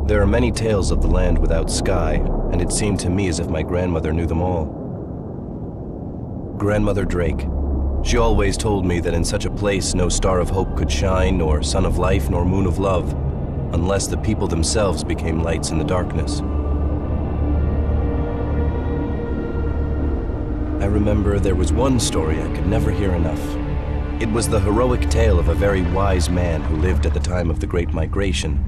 There are many tales of the land without sky, and it seemed to me as if my grandmother knew them all. Grandmother Drake. She always told me that in such a place no star of hope could shine, nor sun of life, nor moon of love, unless the people themselves became lights in the darkness. I remember there was one story I could never hear enough. It was the heroic tale of a very wise man who lived at the time of the Great Migration.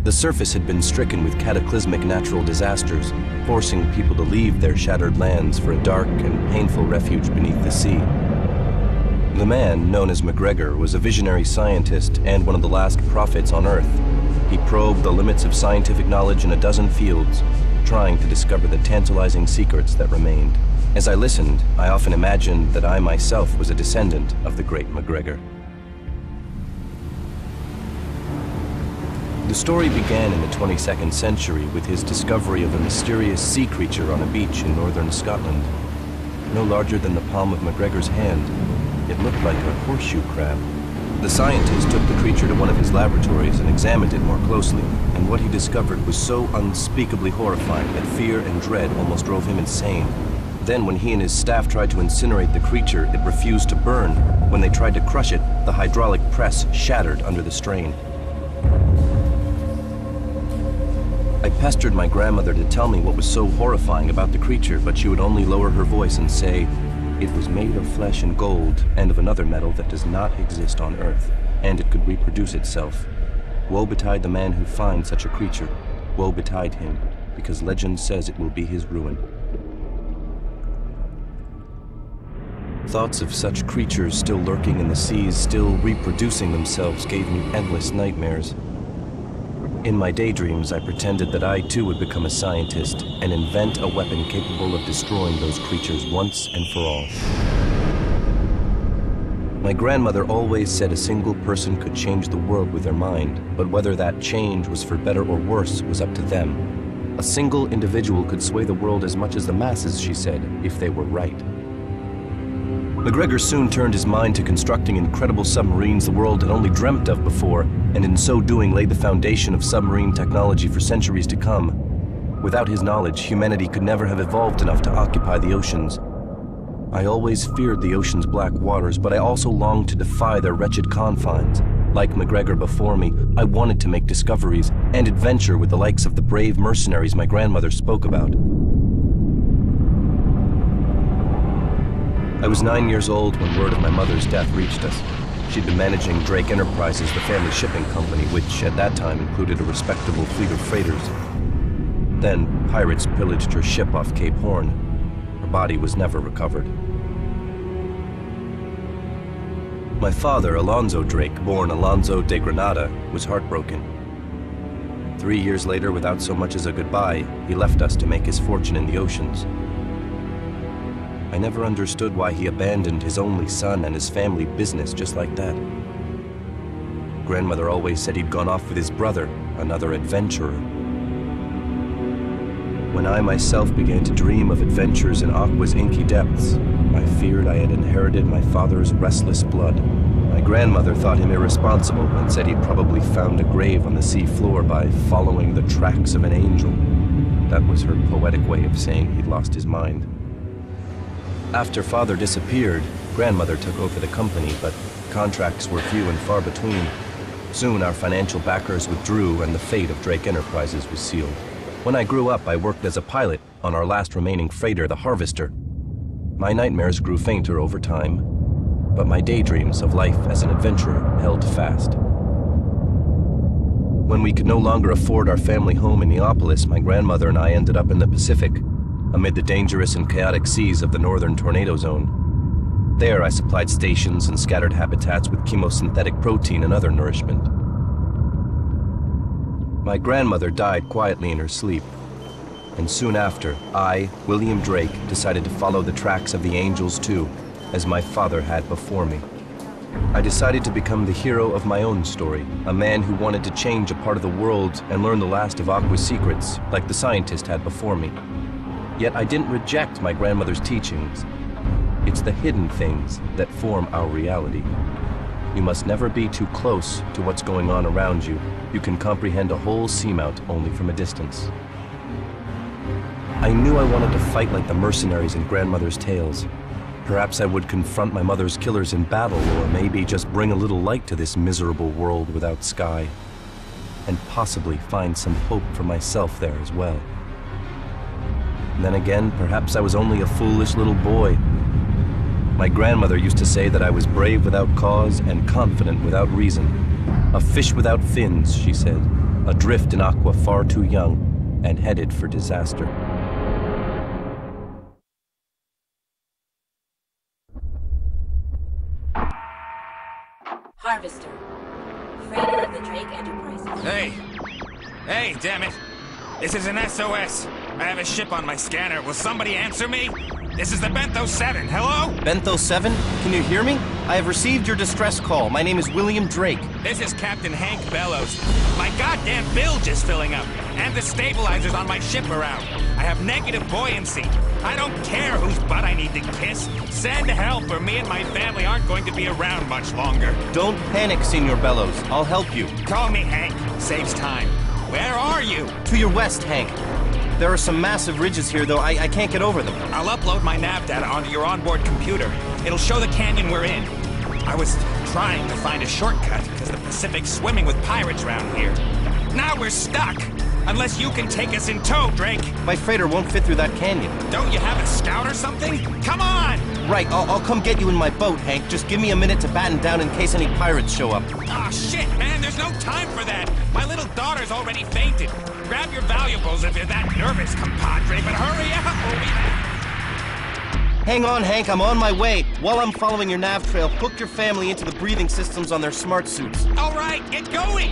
The surface had been stricken with cataclysmic natural disasters, forcing people to leave their shattered lands for a dark and painful refuge beneath the sea. The man, known as MacGregor, was a visionary scientist and one of the last prophets on Earth. He probed the limits of scientific knowledge in a dozen fields, trying to discover the tantalizing secrets that remained. As I listened, I often imagined that I myself was a descendant of the great MacGregor. The story began in the 22nd century with his discovery of a mysterious sea creature on a beach in northern Scotland. No larger than the palm of MacGregor's hand, it looked like a horseshoe crab. The scientist took the creature to one of his laboratories and examined it more closely, and what he discovered was so unspeakably horrifying that fear and dread almost drove him insane. Then, when he and his staff tried to incinerate the creature, it refused to burn. When they tried to crush it, the hydraulic press shattered under the strain. I pestered my grandmother to tell me what was so horrifying about the creature, but she would only lower her voice and say, "It was made of flesh and gold, and of another metal that does not exist on Earth, and it could reproduce itself. Woe betide the man who finds such a creature. Woe betide him, because legend says it will be his ruin." Thoughts of such creatures still lurking in the seas, still reproducing themselves, gave me endless nightmares. In my daydreams, I pretended that I too would become a scientist and invent a weapon capable of destroying those creatures once and for all. My grandmother always said a single person could change the world with their mind, but whether that change was for better or worse was up to them. A single individual could sway the world as much as the masses, she said, if they were right. MacGregor soon turned his mind to constructing incredible submarines the world had only dreamt of before, and in so doing laid the foundation of submarine technology for centuries to come. Without his knowledge, humanity could never have evolved enough to occupy the oceans. I always feared the ocean's black waters, but I also longed to defy their wretched confines. Like MacGregor before me, I wanted to make discoveries and adventure with the likes of the brave mercenaries my grandmother spoke about. I was 9 years old when word of my mother's death reached us. She'd been managing Drake Enterprises, the family shipping company, which at that time included a respectable fleet of freighters. Then, pirates pillaged her ship off Cape Horn. Her body was never recovered. My father, Alonzo Drake, born Alonzo de Granada, was heartbroken. 3 years later, without so much as a goodbye, he left us to make his fortune in the oceans. I never understood why he abandoned his only son and his family business just like that. Grandmother always said he'd gone off with his brother, another adventurer. When I myself began to dream of adventures in Aqua's inky depths, I feared I had inherited my father's restless blood. My grandmother thought him irresponsible and said he'd probably found a grave on the sea floor by following the tracks of an angel. That was her poetic way of saying he'd lost his mind. After father disappeared, grandmother took over the company, but contracts were few and far between. Soon our financial backers withdrew and the fate of Drake Enterprises was sealed. When I grew up, I worked as a pilot on our last remaining freighter, the Harvester. My nightmares grew fainter over time, but my daydreams of life as an adventurer held fast. When we could no longer afford our family home in Neapolis, my grandmother and I ended up in the Pacific, amid the dangerous and chaotic seas of the northern tornado zone. There, I supplied stations and scattered habitats with chemosynthetic protein and other nourishment. My grandmother died quietly in her sleep, and soon after, I, William Drake, decided to follow the tracks of the angels too, as my father had before me. I decided to become the hero of my own story, a man who wanted to change a part of the world and learn the last of Aqua's secrets, like the scientist had before me. Yet I didn't reject my grandmother's teachings. It's the hidden things that form our reality. You must never be too close to what's going on around you. You can comprehend a whole seamount only from a distance. I knew I wanted to fight like the mercenaries in grandmother's tales. Perhaps I would confront my mother's killers in battle, or maybe just bring a little light to this miserable world without sky. And possibly find some hope for myself there as well. Then again, perhaps I was only a foolish little boy. My grandmother used to say that I was brave without cause and confident without reason. A fish without fins, she said, adrift in aqua far too young, and headed for disaster. Harvester. Freighter of the Drake Enterprise. Hey, damn it! This is an SOS. I have a ship on my scanner. Will somebody answer me? This is the Bentho 7. Hello? Bentho 7? Can you hear me? I have received your distress call. My name is William Drake. This is Captain Hank Bellows. My goddamn bilge is filling up, and the stabilizers on my ship are out. I have negative buoyancy. I don't care whose butt I need to kiss. Send help, or me and my family aren't going to be around much longer. Don't panic, Senor Bellows. I'll help you. Call me Hank. Saves time. Where are you? To your west, Hank. There are some massive ridges here, though I can't get over them. I'll upload my nav data onto your onboard computer. It'll show the canyon we're in. I was trying to find a shortcut because the Pacific's swimming with pirates around here. Now we're stuck! Unless you can take us in tow, Drake. My freighter won't fit through that canyon. Don't you have a scout or something? Come on! Right, I'll come get you in my boat, Hank. Just give me a minute to batten down in case any pirates show up. Aw, shit, man, there's no time for that. My little daughter's already fainted. Grab your valuables if you're that nervous, compadre, but hurry up! Hang on, Hank, I'm on my way. While I'm following your nav trail, hook your family into the breathing systems on their smart suits. All right, get going!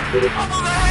Oh, the